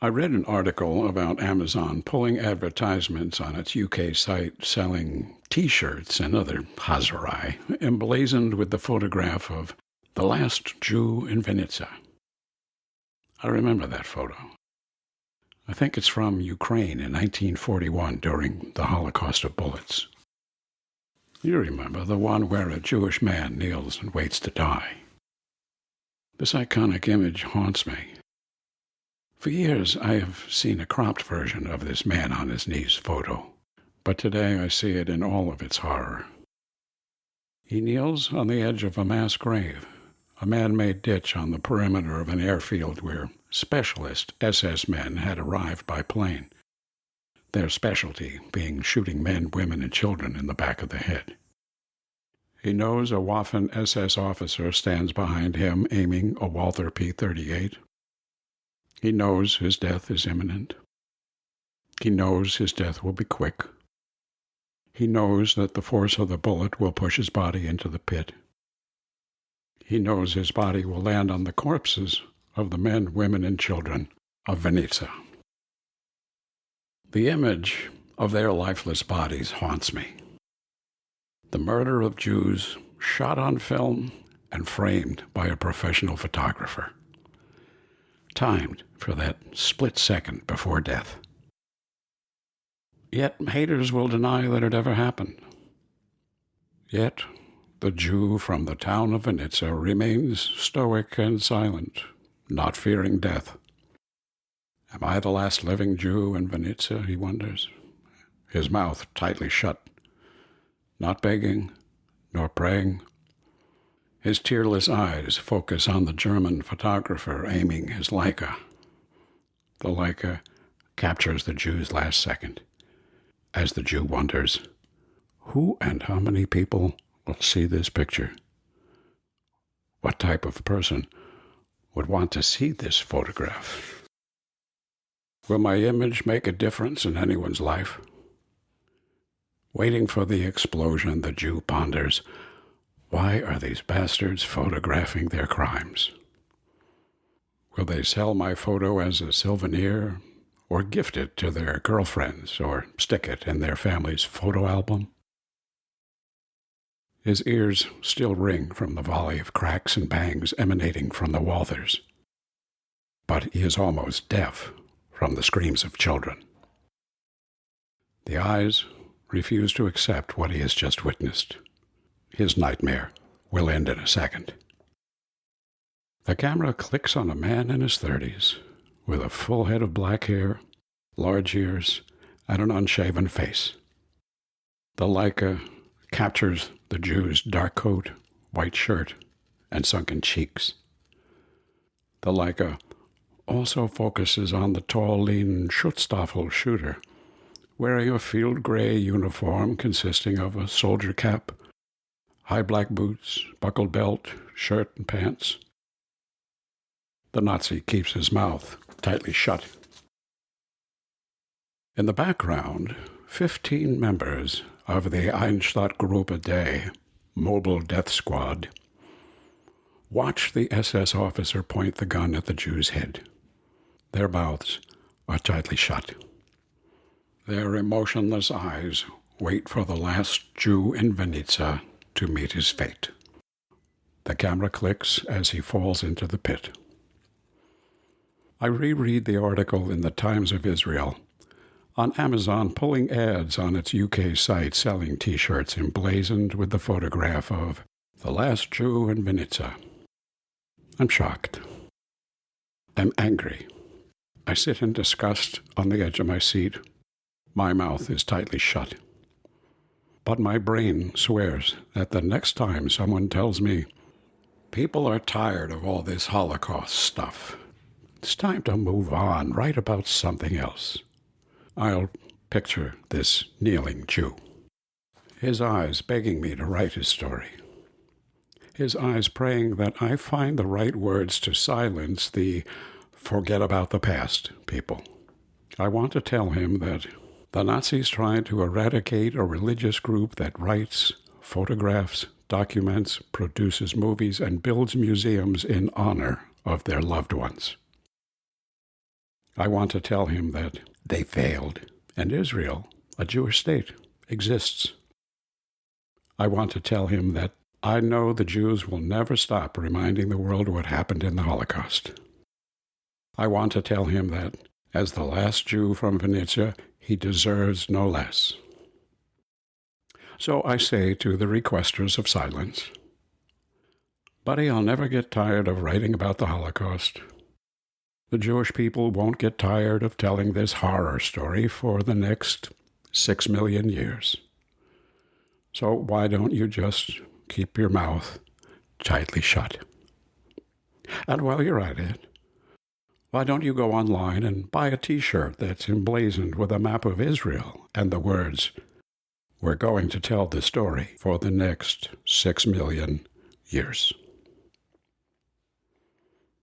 I read an article about Amazon pulling advertisements on its UK site selling T-shirts and other hazarai emblazoned with the photograph of the Last Jew in Vinnitsa. I remember that photo. I think it's from Ukraine in 1941 during the Holocaust of bullets. You remember the one where a Jewish man kneels and waits to die. This iconic image haunts me. For years, I have seen a cropped version of this man on his knees photo, but today I see it in all of its horror. He kneels on the edge of a mass grave, a man-made ditch on the perimeter of an airfield where specialist SS men had arrived by plane, their specialty being shooting men, women, and children in the back of the head. He knows a Waffen SS officer stands behind him aiming a Walther P-38. He knows his death is imminent. He knows his death will be quick. He knows that the force of the bullet will push his body into the pit. He knows his body will land on the corpses of the men, women, and children of Vinnitsa. The image of their lifeless bodies haunts me. The murder of Jews shot on film and framed by a professional photographer, timed for that split second before death. Yet haters will deny that it ever happened. Yet the Jew from the town of Vinnitsa remains stoic and silent, not fearing death. Am I the last living Jew in Vinnitsa, he wonders, his mouth tightly shut, not begging nor praying. His tearless eyes focus on the German photographer aiming his Leica. The Leica captures the Jew's last second, as the Jew wonders, who and how many people will see this picture? What type of person would want to see this photograph? Will my image make a difference in anyone's life? Waiting for the explosion, the Jew ponders, why are these bastards photographing their crimes? Will they sell my photo as a souvenir, or gift it to their girlfriends, or stick it in their family's photo album? His ears still ring from the volley of cracks and bangs emanating from the Walthers, but he is almost deaf from the screams of children. The eyes refuse to accept what he has just witnessed. His nightmare will end in a second. The camera clicks on a man in his 30s, with a full head of black hair, large ears, and an unshaven face. The Leica captures the Jew's dark coat, white shirt, and sunken cheeks. The Leica also focuses on the tall, lean Schutzstaffel shooter, wearing a field gray uniform consisting of a soldier cap, high black boots, buckled belt, shirt, and pants. The Nazi keeps his mouth tightly shut. In the background, 15 members of the Einsatzgruppe D, Mobile Death Squad, watch the SS officer point the gun at the Jew's head. Their mouths are tightly shut. Their emotionless eyes wait for the last Jew in Vinnitsa to meet his fate. The camera clicks as he falls into the pit. I reread the article in the Times of Israel on Amazon pulling ads on its UK site selling T-shirts emblazoned with the photograph of the Last Jew in Vinnitsa. I'm shocked. I'm angry. I sit in disgust on the edge of my seat. My mouth is tightly shut. But my brain swears that the next time someone tells me, people are tired of all this Holocaust stuff, it's time to move on, write about something else, I'll picture this kneeling Jew, his eyes begging me to write his story, his eyes praying that I find the right words to silence the forget about the past people. I want to tell him that the Nazis tried to eradicate a religious group that writes, photographs, documents, produces movies, and builds museums in honor of their loved ones. I want to tell him that they failed, and Israel, a Jewish state, exists. I want to tell him that I know the Jews will never stop reminding the world what happened in the Holocaust. I want to tell him that, as the last Jew from Vinnitsa, he deserves no less. So I say to the requesters of silence, Buddy, I'll never get tired of writing about the Holocaust. The Jewish people won't get tired of telling this horror story for the next 6 million years. So why don't you just keep your mouth tightly shut? And while you're at it, why don't you go online and buy a T-shirt that's emblazoned with a map of Israel and the words, "We're going to tell the story for the next 6 million years."